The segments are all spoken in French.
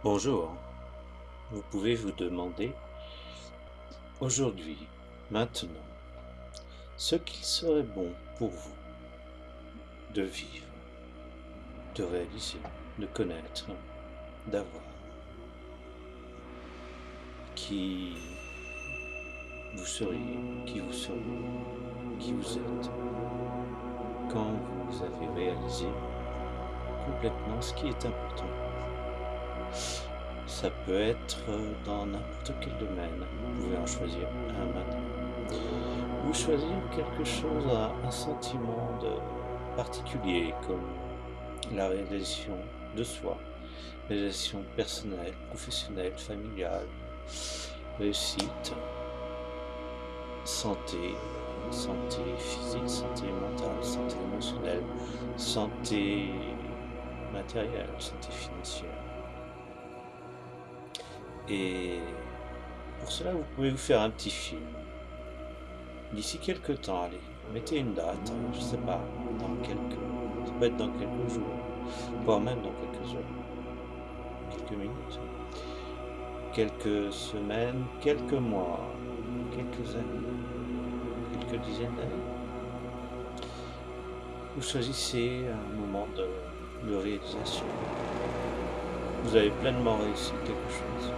Bonjour, vous pouvez vous demander, aujourd'hui, maintenant, ce qu'il serait bon pour vous de vivre, de réaliser, de connaître, d'avoir, qui qui vous seriez, qui vous êtes, quand vous avez réalisé complètement ce qui est important. Ça peut être dans n'importe quel domaine, vous pouvez en choisir un maintenant. Ou choisir quelque chose, un sentiment particulier, comme la réalisation de soi, réalisation personnelle, professionnelle, familiale, réussite, santé, santé physique, santé mentale, santé émotionnelle, santé matérielle, santé financière. Et pour cela, vous pouvez vous faire un petit film. D'ici quelques temps, allez, mettez une date, je sais pas, ça peut être dans quelques jours, voire même dans quelques heures, quelques minutes, quelques semaines, quelques mois, quelques années, quelques dizaines d'années. Vous choisissez un moment de réalisation. Vous avez pleinement réussi quelque chose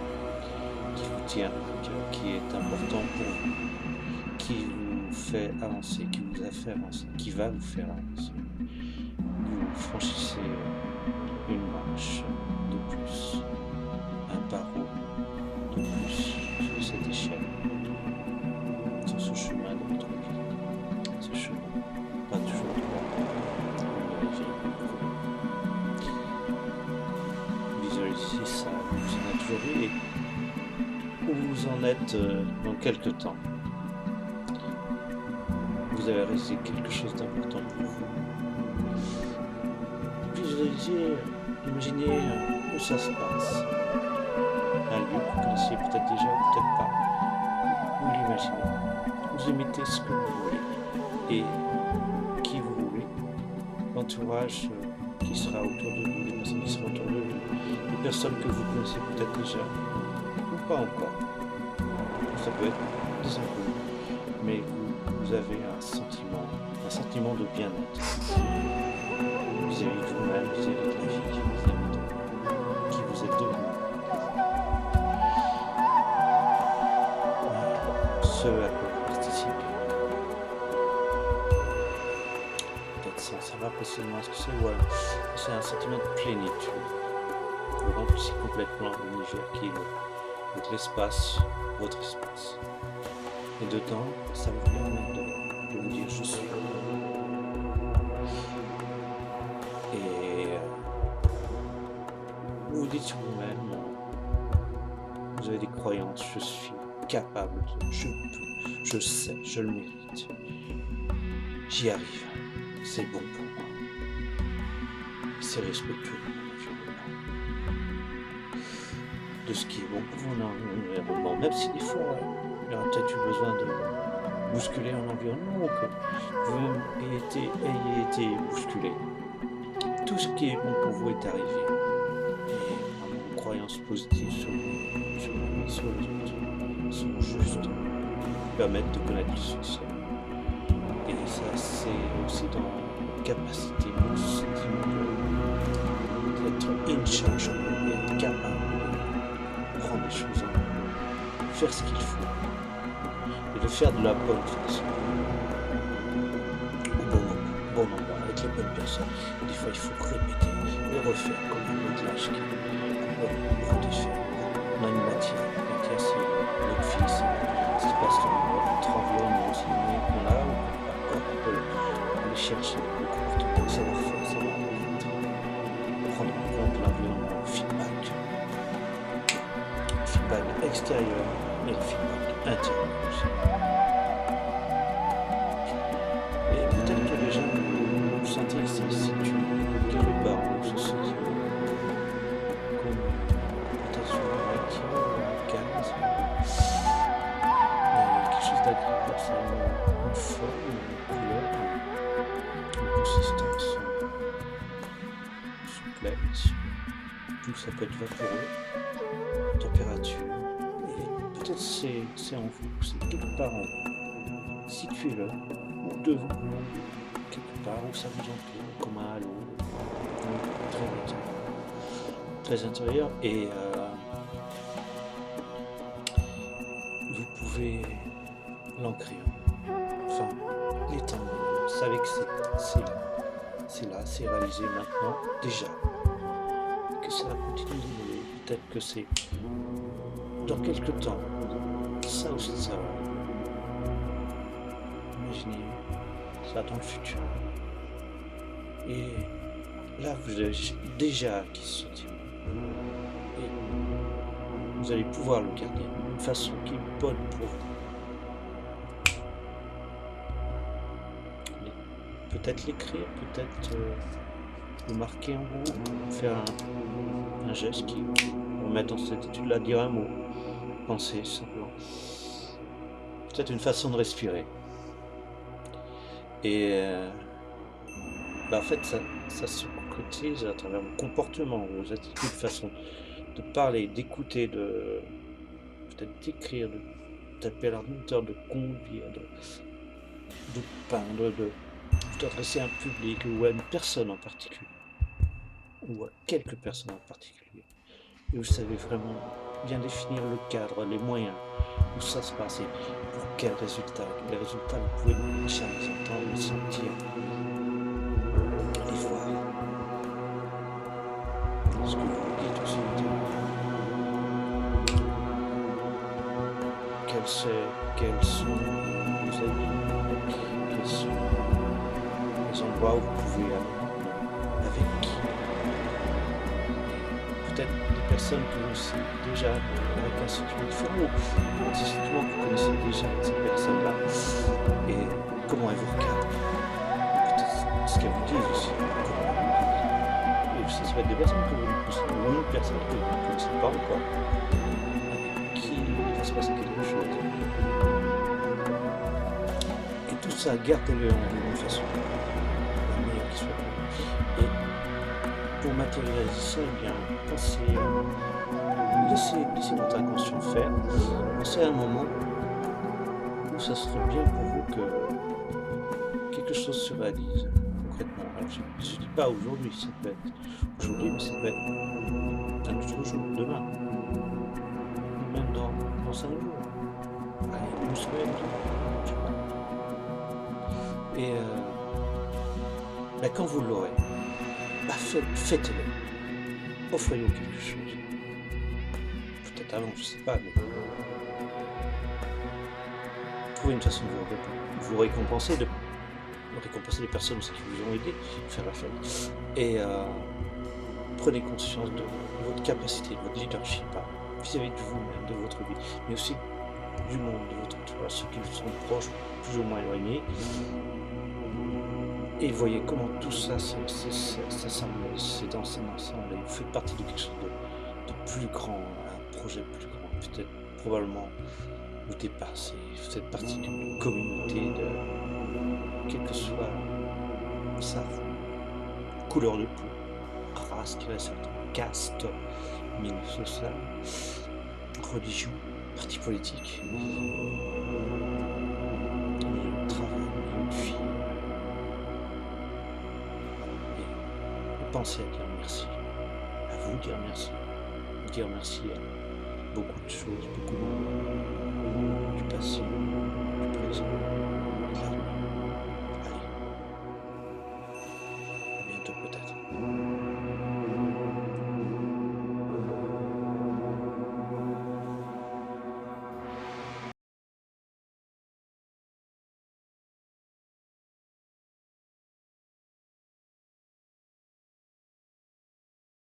qui vous tient à cœur, qui est important pour vous, qui vous fait avancer, qui vous a fait avancer, qui va vous faire avancer. Vous franchissez une marche de plus, un barreau de plus sur cette échelle, sur ce chemin de votre vie, ce chemin pas toujours droit, une vie visualisez ça, vous en êtes aujourd'hui et où vous en êtes dans quelques temps. Vous avez réalisé quelque chose d'important pour vous. Visualisez, imaginez où ça se passe. Un lieu que vous connaissiez peut-être déjà ou peut-être pas. Vous l'imaginez. Vous imitez ce que vous voulez et qui vous voulez. L'entourage qui sera autour de vous, les personnes qui seront autour de vous, les personnes que vous connaissez peut-être déjà ou pas encore. Ça peut être des inconnus, mais vous avez un sentiment de bien-être vis-à-vis de vous-même, vis-à-vis de la vie, vis-à-vis de qui vous êtes devenu. Ce à quoi vous participez. Peut-être sans savoir précisément ce que c'est, ou alors c'est un sentiment de plénitude. Vous remplissez complètement l'univers qui est l'espace, votre espace. Et dedans, ça vous permet de vous dire je suis. Et vous vous dites sur vous-même, vous avez des croyances, je suis capable de, je peux, je sais, je le mérite. J'y arrive, c'est bon pour moi. C'est respectueux de mon environnement. De ce qui est bon pour mon environnement, même si des fois, il y aura peut-être eu besoin de bousculer un environnement ou que vous ayez été bousculé. Tout ce qui est bon pour vous est arrivé. Et vraiment, vos croyances positives sur vous, sur la vie, sur les autres, sont justes, vous permettent de connaître le succès. Et ça, c'est aussi dans la capacité, le sentiment d'être in charge, d'être capable de prendre les choses en main, faire ce qu'il faut. Et de faire de la bonne façon, au bon moment, avec les bonnes personnes. Et des fois, il faut répéter et refaire comme un modelage qui redéfaire. On a une matière c'est notre fils, ce qui passe dans notre environnement aussi, mais qu'on a ou qu'on n'a pas encore, on peut aller chercher le comportement, ça va faire, ça va aller vite. Prendre en compte l'environnement, le feedback extérieur et le feedback intérieur aussi. Et peut-être que déjà vous vous sentez que c'est situé quelque part où ce sentiment, comme peut-être sur un bâtiment ou un gaz, quelque chose d'agréable, ça a une forme, une couleur, une consistance souple, bien sûr. ou ça peut être vaporeux, température, et peut-être c'est en vous, c'est quelque part en vous. Situez-le, ou devant vous, quelque part où ça vous entoure, comme un halo, très intérieur, et vous pouvez l'ancrer, enfin l'étendre. Vous savez que c'est là, c'est réalisé maintenant, déjà, que ça continue d'évoluer, peut-être que c'est dans quelques temps, ça ou ça, imaginez ça dans le futur. Et là, vous avez déjà acquis ce sentiment. Et vous allez pouvoir le garder d'une façon qui est bonne pour vous. Peut-être l'écrire, peut-être le marquer en gros, faire un geste qui vous met dans cette étude-là, dire un mot, penser simplement. Peut-être une façon de respirer. Et en fait, ça se concrétise à travers vos comportements, vos attitudes, façon de parler, d'écouter, de peut-être d'écrire, de taper à l'ordinateur, de conduire, de peindre, de t'adresser à un public ou à une personne en particulier, ou à quelques personnes en particulier. Et vous savez vraiment bien définir le cadre, les moyens, où ça se passe et pour quels résultats. Les résultats, vous pouvez déjà les entendre, les sentir, les voir. Ce que vous dites aussi, quels sont vos amis, quels sont les endroits où vous pouvez aller, avec qui. Peut-être des personnes que vous connaissez déjà avec un sentiment différent, ou des sentiments que vous connaissez déjà avec ces personnes-là, et comment elles vous regardent. Peut-être ce qu'elles vous disent aussi, comment elles vous disent. Et ça va être des personnes que vous ne connaissez pas, ou une personne que vous ne connaissez pas encore, avec qui il va se passer quelque chose. Et tout ça, gardez-le en vous d'une façon la meilleure qui soit. Et pour matérialiser ça, eh bien, laissez votre inconscient faire. Pensez à un moment où ça serait bien pour vous que quelque chose se réalise concrètement. Alors, je ne dis pas aujourd'hui, ça peut être aujourd'hui, mais ça peut être un autre jour, demain, ou même dans 5 jours, allez, une semaine, je sais pas. Et quand vous l'aurez, faites-le. Offrez-vous quelque chose. Peut-être avant, je ne sais pas, mais trouvez une façon de vous récompenser, de récompenser les personnes aussi qui vous ont aidé à faire la fête. Et prenez conscience de votre capacité, de votre leadership vis-à-vis de vous-même, de votre vie, mais aussi du monde, de votre entourage, ceux qui vous sont proches, plus ou moins éloignés. Et voyez comment tout ça, c'est dans un ensemble, et vous faites partie de quelque chose de plus grand, un projet plus grand, peut-être probablement vous dépassez, vous faites partie d'une communauté de quelle que soit sa couleur de peau, race, caste, milieu social, religion, parti politique, milieu de travail, milieu de vie. Et pensez à dire merci, à vous dire merci à beaucoup de choses, beaucoup de du passé,